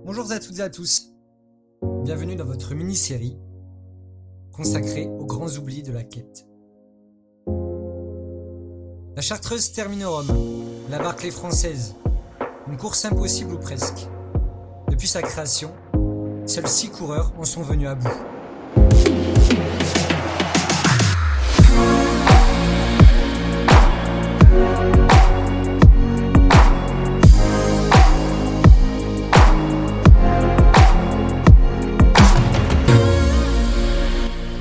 Bonjour à toutes et à tous, bienvenue dans votre mini-série consacrée aux grands oublis de la Quête. La Chartreuse Terminorum, la Barkley française, une course impossible ou presque. Depuis sa création, seuls 6 coureurs en sont venus à bout.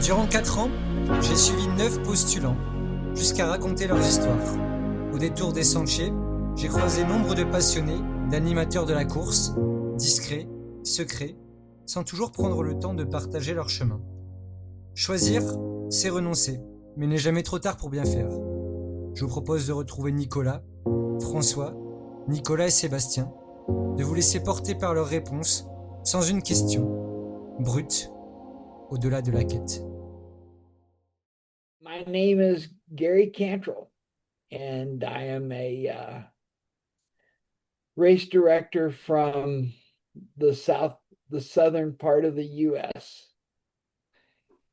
Durant 4 ans, j'ai suivi 9 postulants, jusqu'à raconter leurs histoires. Au détour des sentiers, j'ai croisé nombre de passionnés, d'animateurs de la course, discrets, secrets, sans toujours prendre le temps de partager leur chemin. Choisir, c'est renoncer, mais il n'est jamais trop tard pour bien faire. Je vous propose de retrouver Nicolas, François, Nicolas et Sébastien, de vous laisser porter par leurs réponses, sans une question, brute, au-delà de la quête. My name is Gary Cantrell, and I am a race director from the southern part of the U.S.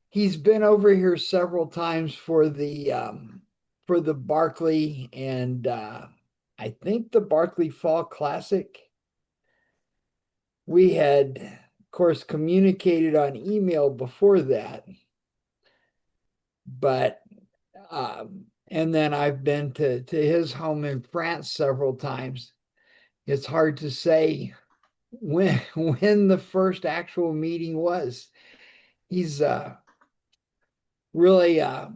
He's been over here several times for the Barkley and I think the Barkley Fall Classic. We had, of course, communicated on email before that, but and then I've been to his home in France several times. It's hard to say when the first actual meeting was. He's really a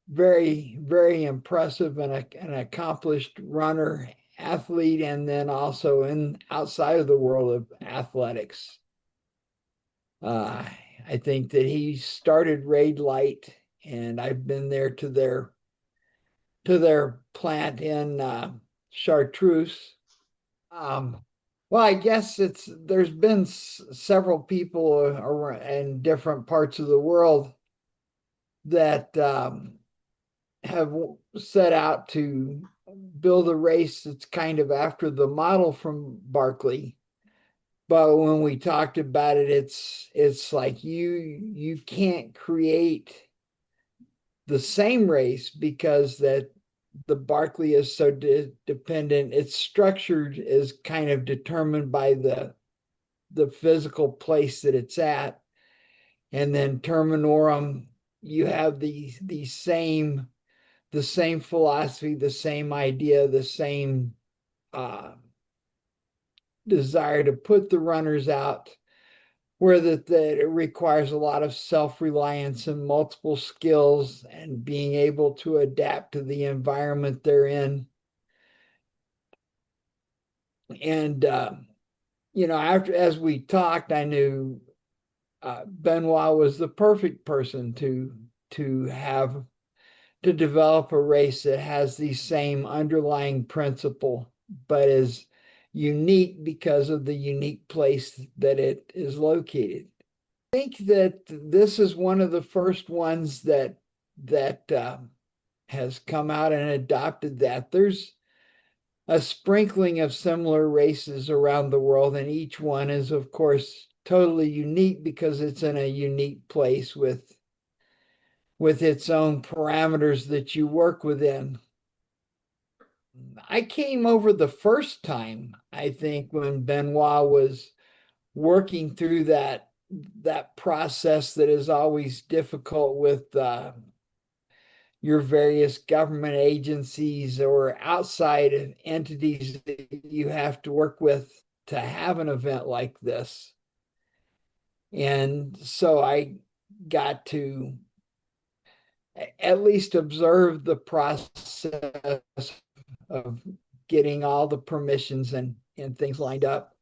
very, very impressive and an accomplished runner, athlete, and then also outside of the world of athletics. I think that he started Raid Light, and I've been there to their plant in Chartreuse. Well, I guess there's been several people in different parts of the world that have set out to build a race that's kind of after the model from Barkley. But when we talked about it, it's like you can't create the same race because that the Barkley is so dependent. Its structure is kind of determined by the physical place that it's at. And then Terminorum, you have the same philosophy, the same idea, the same desire to put the runners out, where that it requires a lot of self-reliance and multiple skills and being able to adapt to the environment they're in. And as we talked, I knew Benoit was the perfect person to develop a race that has the same underlying principle, but is unique because of the unique place that it is located. I think that this is one of the first ones that has come out and adopted that. There's a sprinkling of similar races around the world, and each one is, of course, totally unique because it's in a unique place with its own parameters that you work within. I came over the first time, I think, when Benoit was working through that process that is always difficult with your various government agencies or outside entities that you have to work with to have an event like this. And so I got to at least observe the process of getting all the permissions and things lined up.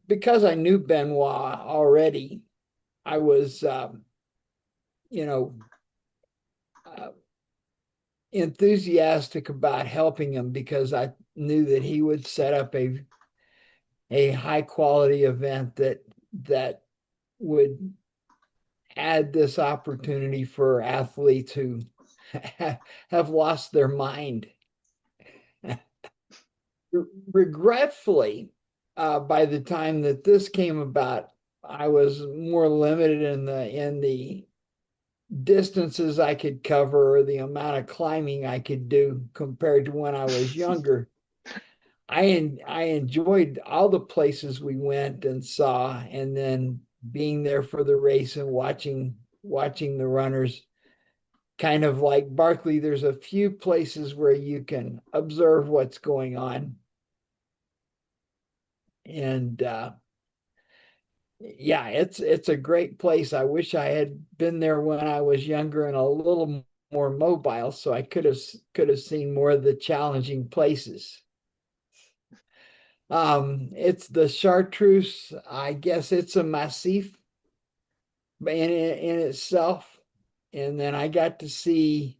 Because I knew Benoit already, I was, enthusiastic about helping him because I knew that he would set up a high quality event that would add this opportunity for athletes who have lost their mind. Regretfully, by the time that this came about, I was more limited in the distances I could cover or the amount of climbing I could do compared to when I was younger. I enjoyed all the places we went and saw, and then being there for the race and watching the runners. Kind of like Barkley, there's a few places where you can observe what's going on. And yeah, it's a great place. I wish I had been there when I was younger and a little more mobile, so I could have seen more of the challenging places. It's the Chartreuse. I guess it's a massif in itself, and then I got to see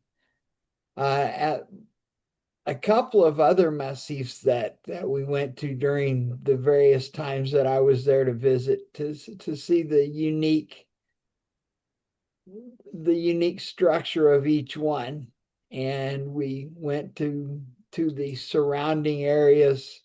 at a couple of other massifs that we went to during the various times that I was there to visit to see the unique structure of each one. And we went to the surrounding areas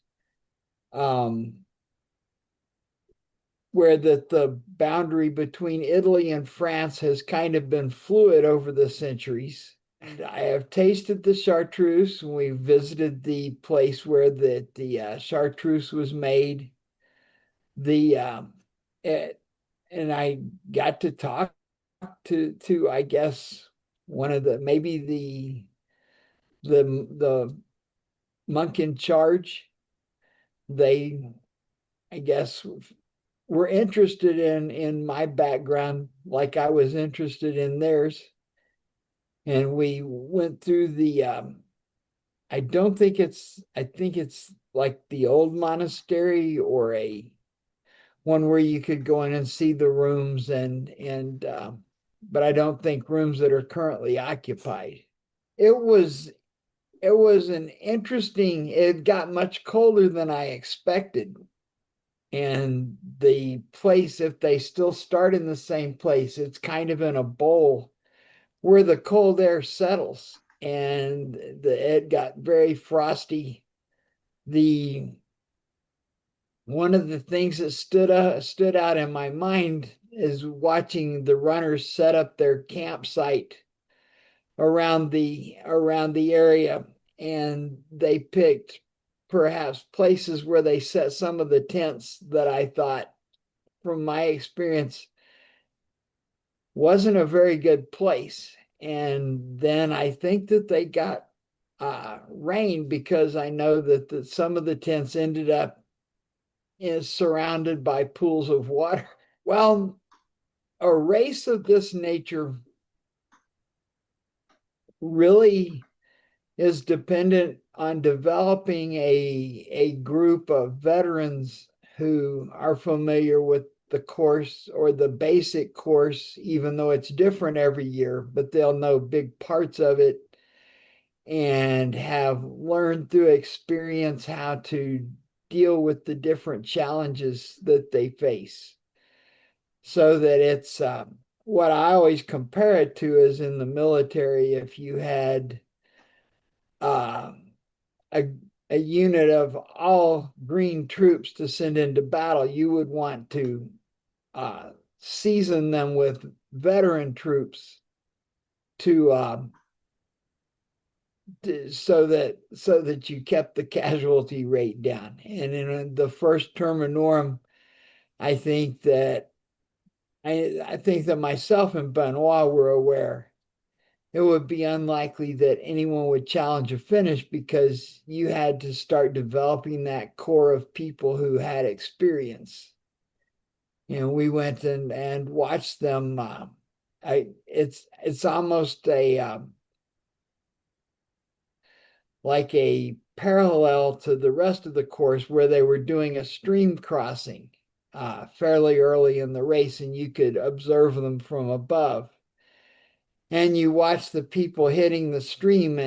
where the boundary between Italy and France has kind of been fluid over the centuries. And I have tasted the chartreuse. We visited the place where the chartreuse was made. And I got to talk to I guess one of the maybe the monk in charge. They, I guess, were interested in my background like I was interested in theirs. And we went through the I think it's like the old monastery or a one where you could go in and see the rooms and but I don't think rooms that are currently occupied. It was an interesting, it got much colder than I expected. And the place, if they still start in the same place, it's kind of in a bowl where the cold air settles, and it got very frosty. The one of the things that stood out in my mind is watching the runners set up their campsite around the area, and they picked perhaps places where they set some of the tents that I thought, from my experience, wasn't a very good place. And then I think that they got rain, because I know that some of the tents ended up surrounded by pools of water. Well, a race of this nature really is dependent on developing a group of veterans who are familiar with the course or the basic course, even though it's different every year, but they'll know big parts of it and have learned through experience how to deal with the different challenges that they face. So that it's what I always compare it to is in the military. If you had uh, a, a unit of all green troops to send into battle, you would want to season them with veteran troops to so that you kept the casualty rate down. And in the first Terminorum, I think that myself and Benoit were aware it would be unlikely that anyone would challenge a finish, because you had to start developing that core of people who had experience. And we went and watched them. It's almost like a parallel to the rest of the course, where they were doing a stream crossing fairly early in the race, and you could observe them from above. And you watch the people hitting the stream,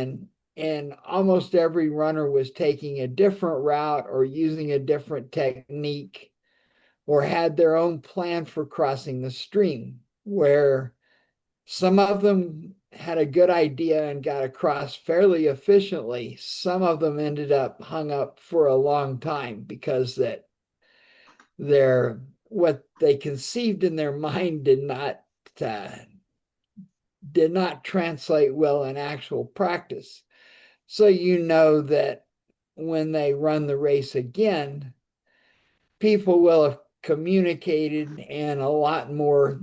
and almost every runner was taking a different route or using a different technique or had their own plan for crossing the stream, where some of them had a good idea and got across fairly efficiently. Some of them ended up hung up for a long time because that what they conceived in their mind did not translate well in actual practice. So you know that when they run the race again, people will have communicated, and a lot more,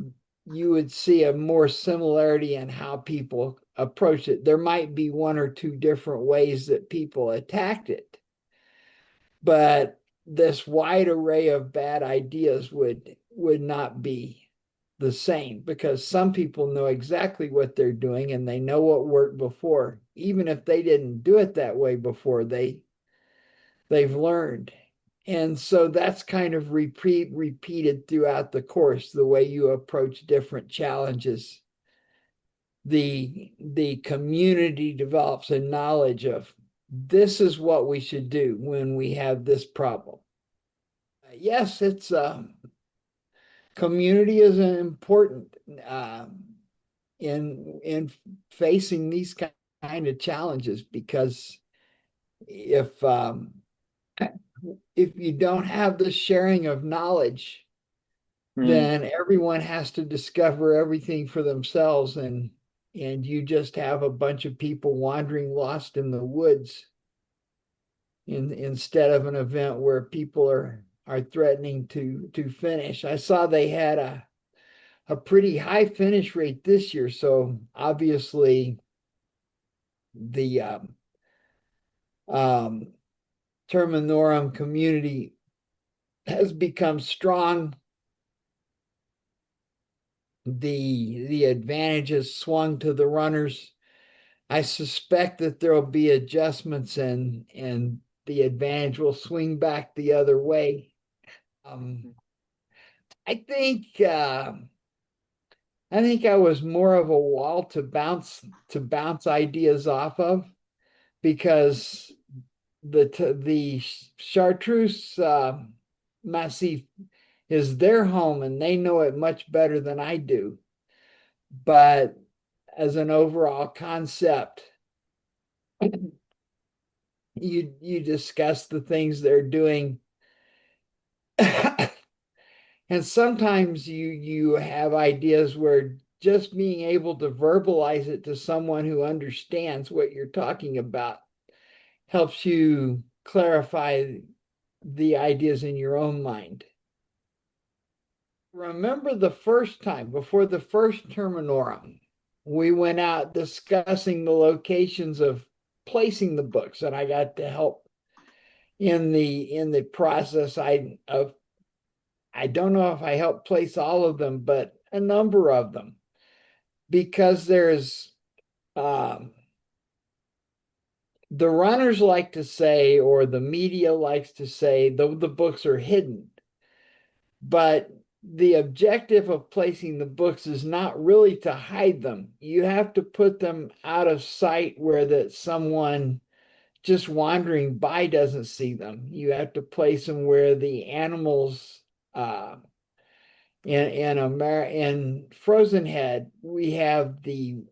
you would see a more similarity in how people approach it. There might be one or two different ways that people attacked it, but this wide array of bad ideas would not be the same, because some people know exactly what they're doing and they know what worked before. Even if they didn't do it that way before, they've learned. And so that's kind of repeated throughout the course, the way you approach different challenges. The community develops a knowledge of, this is what we should do when we have this problem. Yes, it's community is important in facing these kind of challenges, because if you don't have the sharing of knowledge, then everyone has to discover everything for themselves, and you just have a bunch of people wandering lost in the woods instead of an event where people are threatening to finish. I saw they had a pretty high finish rate this year, so obviously the Terminorum community has become strong. The advantages swung to the runners. I suspect that there will be adjustments, and the advantage will swing back the other way. I think I was more of a wall to bounce ideas off of, because the Chartreuse Massif is their home and they know it much better than I do. But as an overall concept, you discuss the things they're doing. And sometimes you have ideas where just being able to verbalize it to someone who understands what you're talking about helps you clarify the ideas in your own mind. Remember the first time, before the first Terminorum, we went out discussing the locations of placing the books, and I got to help in the process. I don't know if I helped place all of them, but a number of them, because there's the runners like to say, or the media likes to say, the books are hidden. But the objective of placing the books is not really to hide them. You have to put them out of sight where that someone just wandering by doesn't see them. You have to place them where the animals in Frozen Head, we have the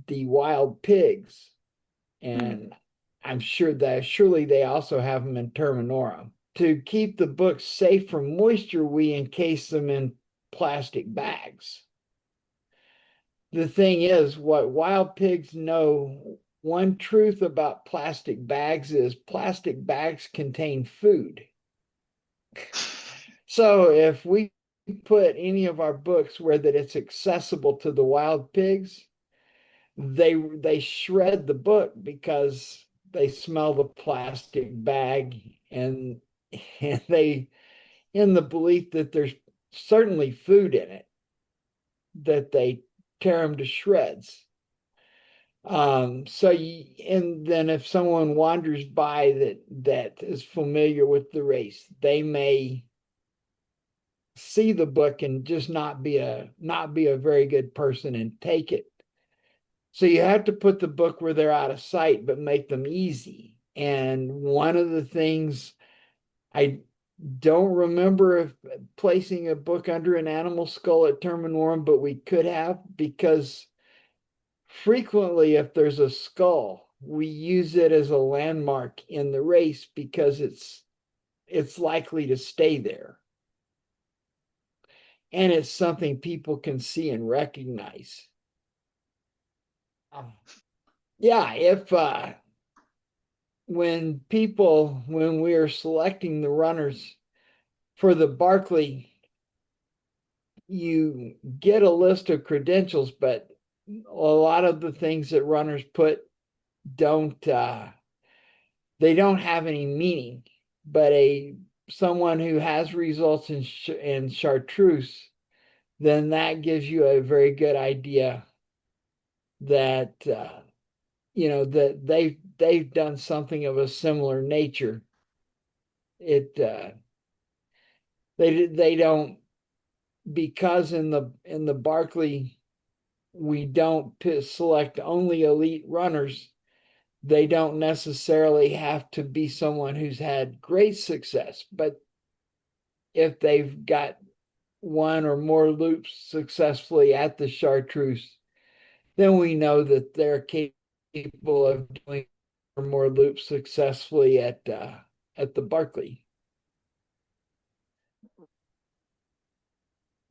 wild pigs, and I'm sure that surely they also have them in Terminorum. To keep the books safe from moisture, we encase them in plastic bags. The thing is, what wild pigs know, one truth about plastic bags is plastic bags contain food. So if we put any of our books where that it's accessible to the wild pigs, they shred the book because they smell the plastic bag, and they, in the belief that there's certainly food in it, that they tear them to shreds. And then if someone wanders by that is familiar with the race, they may see the book and just not be a very good person and take it. So you have to put the book where they're out of sight, but make them easy. And one of the things, I don't remember if placing a book under an animal skull at Terminorum, but we could have, because frequently if there's a skull, we use it as a landmark in the race because it's likely to stay there. and it's something people can see and recognize. Yeah, if when we are selecting the runners for the Barkley, you get a list of credentials, but a lot of the things that runners put they don't have any meaning. But someone who has results in Chartreuse, then that gives you a very good idea that that they've done something of a similar nature. They don't, because in the Barkley we don't select only elite runners. They don't necessarily have to be someone who's had great success, but if they've got one or more loops successfully at the Chartreuse, then we know that they're capable of doing or more loops successfully at the Barkley.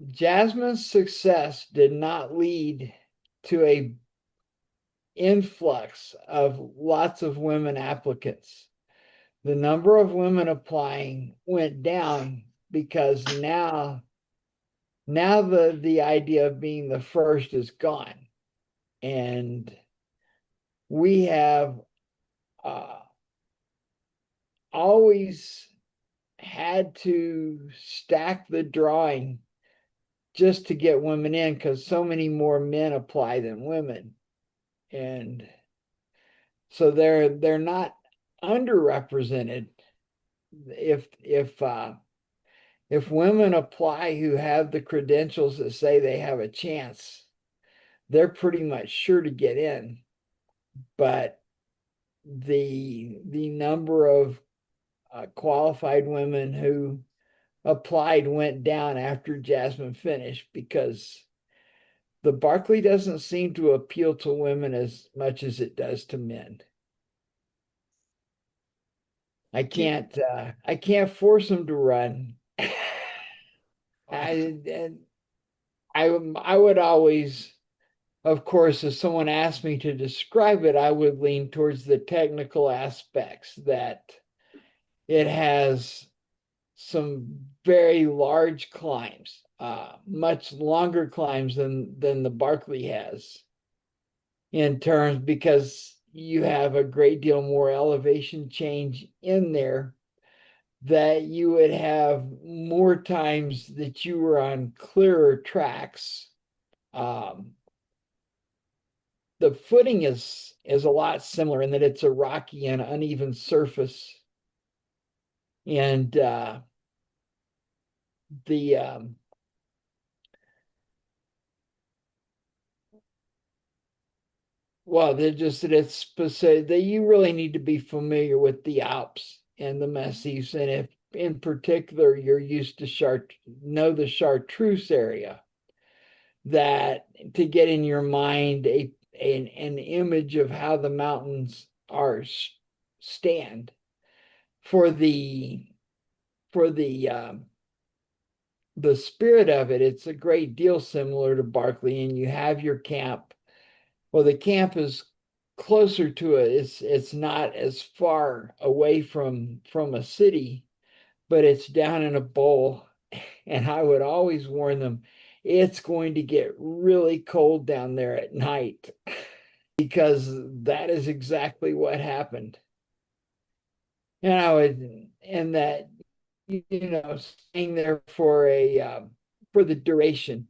Jasmine's success did not lead to a influx of lots of women applicants. The number of women applying went down because now the idea of being the first is gone. And we have always had to stack the drawing just to get women in, because so many more men apply than women. And so they're not underrepresented. If women apply who have the credentials that say they have a chance, they're pretty much sure to get in. But the number of qualified women who applied went down after Jasmine finished, because the Barkley doesn't seem to appeal to women as much as it does to men. I can't force them to run. I would always, of course, if someone asked me to describe it, I would lean towards the technical aspects, that it has some very large climbs, much longer climbs than the Barkley has, in terms, because you have a great deal more elevation change in there, that you would have more times that you were on clearer tracks. The footing is a lot similar in that it's a rocky and uneven surface. And well, they're just that it's specific, that you really need to be familiar with the Alps and the Massifs, and if in particular you're used to know the Chartreuse area, that to get in your mind an image of how the mountains stand for the spirit of it. It's a great deal similar to Barkley, and you have your camp. Well, the camp is closer to it. It's not as far away from a city, but it's down in a bowl. And I would always warn them, it's going to get really cold down there at night, because that is exactly what happened. And that, staying there for the duration,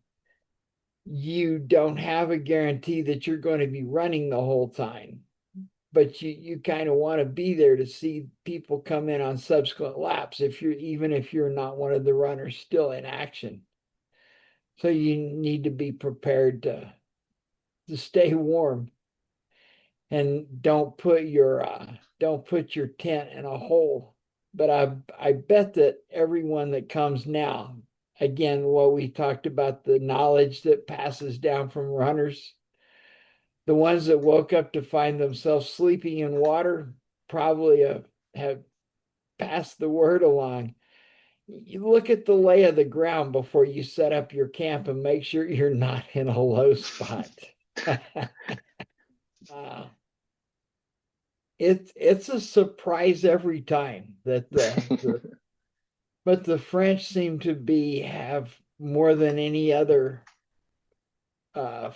you don't have a guarantee that you're going to be running the whole time, but you kind of want to be there to see people come in on subsequent laps, even if you're not one of the runners still in action. So you need to be prepared to stay warm, and don't put your tent in a hole. But I bet that everyone that comes now, again, what we talked about, the knowledge that passes down from runners, the ones that woke up to find themselves sleeping in water probably have passed the word along. you look at the lay of the ground before you set up your camp and make sure you're not in a low spot. It's a surprise every time that but the French seem to have more than any other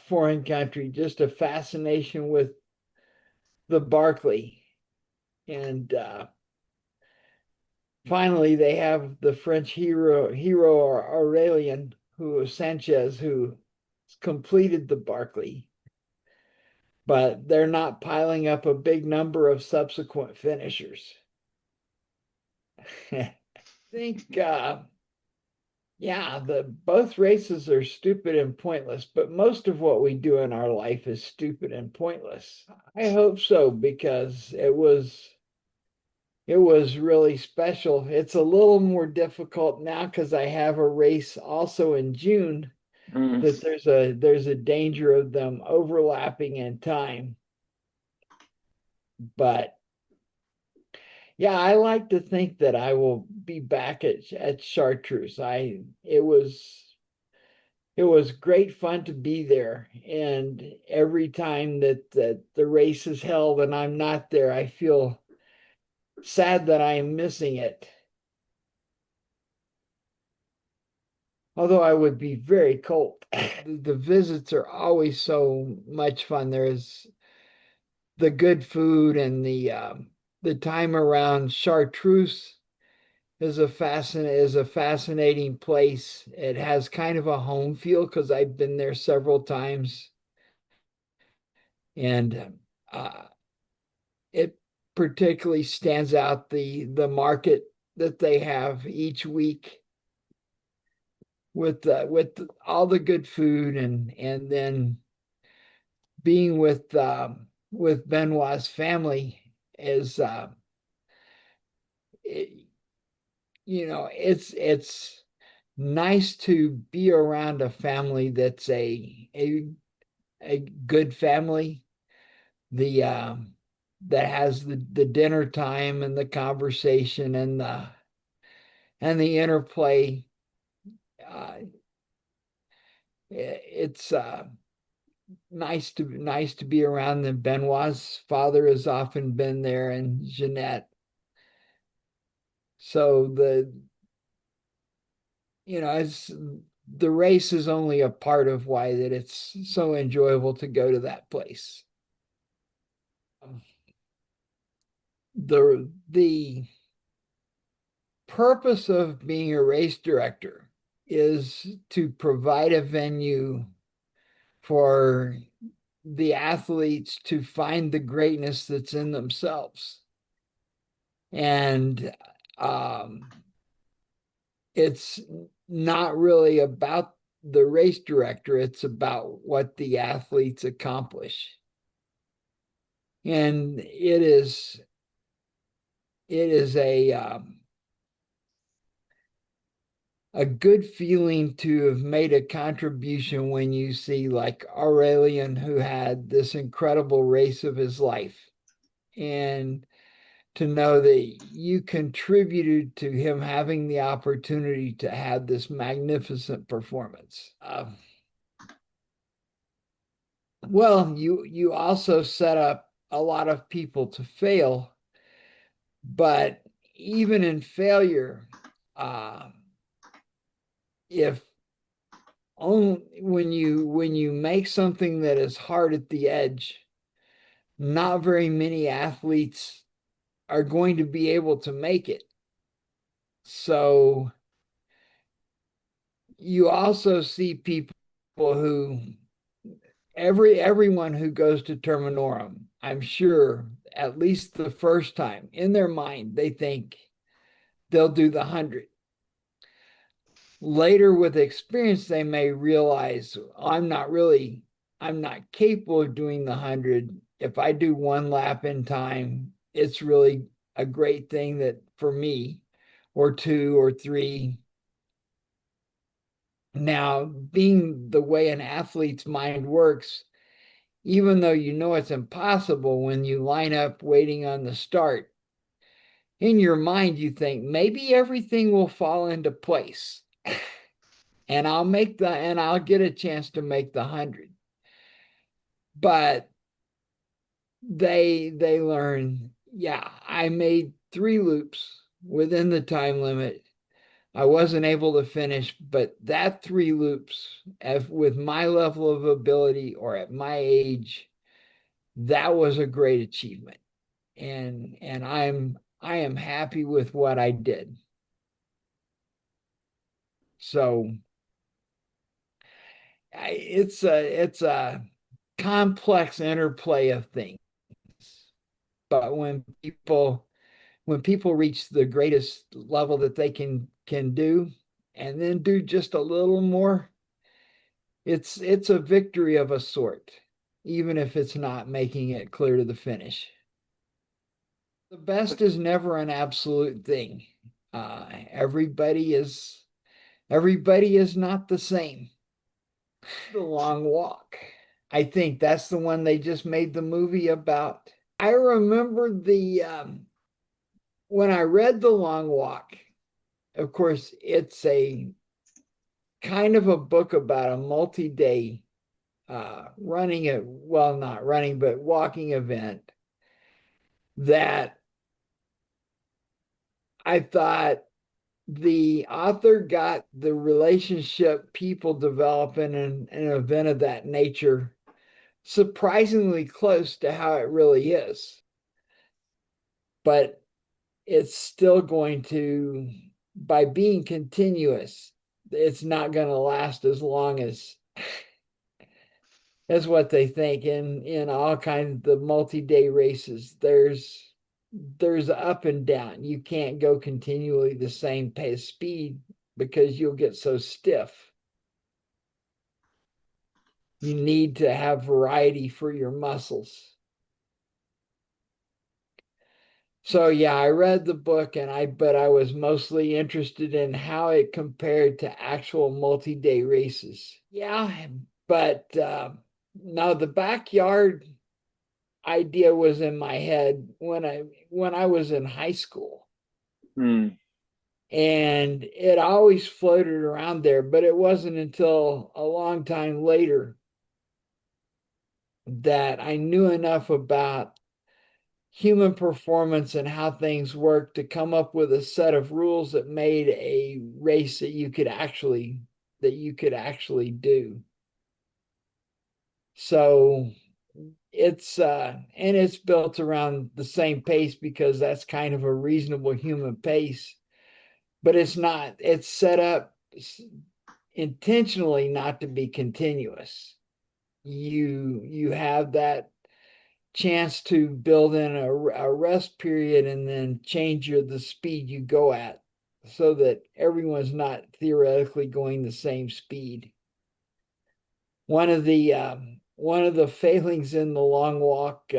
foreign country just a fascination with the Barkley. And finally they have the French hero Aurelian, who Sanchez, who completed the Barkley, but they're not piling up a big number of subsequent finishers. I think yeah, both races are stupid and pointless, but most of what we do in our life is stupid and pointless. I hope so, because it was really special. It's a little more difficult now because I have a race also in June that there's a danger of them overlapping in time. But yeah, I like to think that I will be back at Chartreuse. It was great fun to be there, and every time that the race is held and I'm not there, I feel sad that I am missing it. Although I would be very cold. The visits are always so much fun. There's the good food, and the time around Chartreuse is a fascinating place. It has kind of a home feel because I've been there several times, and it particularly stands out the market that they have each week with all the good food, and then being with Benoit's family is it's nice to be around a family that's a good family, that has the dinner time and the conversation and the interplay. It's nice to be around them. Benoit's father has often been there, and Jeanette. So it's the race is only a part of why that it's so enjoyable to go to that place. The purpose of being a race director is to provide a venue for the athletes to find the greatness that's in themselves. And it's not really about the race director, it's about what the athletes accomplish. And it is a good feeling to have made a contribution when you see like Aurelian, who had this incredible race of his life, and to know that you contributed to him having the opportunity to have this magnificent performance. Well, you also set up a lot of people to fail, but even in failure, if only when you make something that is hard at the edge, not very many athletes are going to be able to make it. So you also see people who everyone who goes to Terminorum, I'm sure at least the first time in their mind they think they'll do the 100. Later with experience, they may realize I'm not capable of doing the 100. If I do one lap in time, it's really a great thing that for me, or 2 or 3. Now, being the way an athlete's mind works, even though it's impossible, when you line up waiting on the start, in your mind, you think maybe everything will fall into place and I'll get a chance to make the 100. But they learn, yeah, I made 3 loops within the time limit. I wasn't able to finish, but that 3 loops, with my level of ability or at my age, that was a great achievement. And I am happy with what I did. So it's a complex interplay of things. But when people reach the greatest level that they can do, and then do just a little more, it's a victory of a sort, even if it's not making it clear to the finish. The best is never an absolute thing. Everybody is not the same. The Long Walk, I think that's the one they just made the movie about. I remember when I read The Long Walk, of course, it's a kind of a book about a multi-day not running, but walking event that I thought the author got the relationship people develop in an event of that nature surprisingly close to how it really is. But it's still going to, by being continuous, it's not going to last as long as what they think. In all kinds of the multi-day races, there's up and down. You can't go continually the same pace speed because you'll get so stiff. You need to have variety for your muscles. So yeah, I read the book but I was mostly interested in how it compared to actual multi-day races. Yeah, but no, the backyard idea was in my head when I was in high school. Mm. And it always floated around there, but it wasn't until a long time later that I knew enough about human performance and how things work to come up with a set of rules that made a race that you could actually do. So it's built around the same pace because that's kind of a reasonable human pace, but it's set up intentionally not to be continuous. You have that chance to build in a rest period and then change the speed you go at so that everyone's not theoretically going the same speed. One of the failings in the Long Walk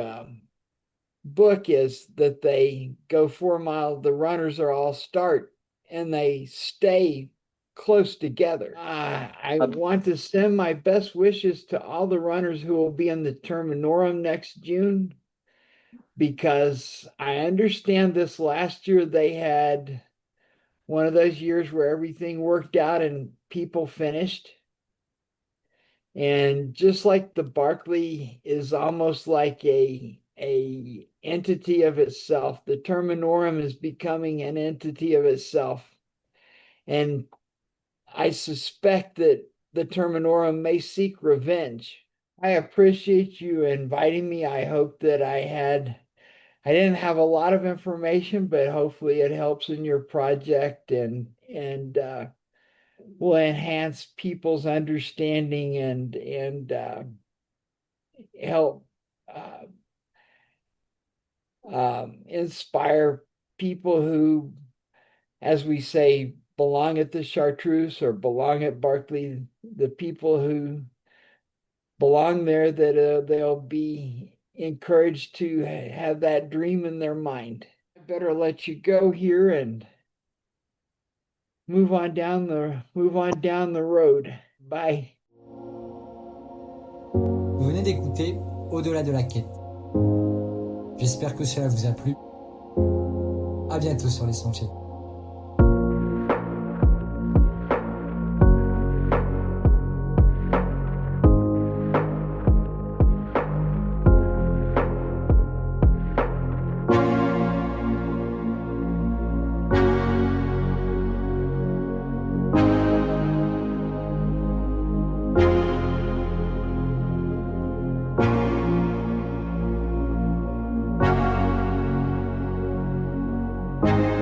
book is that they go 4 miles, the runners are all start and they stay close together. I want to send my best wishes to all the runners who will be in the Terminorum next June, because I understand this last year they had one of those years where everything worked out and people finished. And just like the Barkley is almost like a entity of itself, the Terminorum is becoming an entity of itself. And I suspect that the Terminorum may seek revenge. I appreciate you inviting me. I hope that I didn't have a lot of information, but hopefully it helps in your project and will enhance people's understanding and help inspire people who, as we say, belong at the Chartreuse or belong at Barkley, the people who belong there, that they'll be encouraged to have that dream in their mind. I better let you go here and move on down the road. Bye. Vous venez d'écouter Au-delà de la quête. J'espère que cela vous a plu. À bientôt sur les sentiers. Thank you.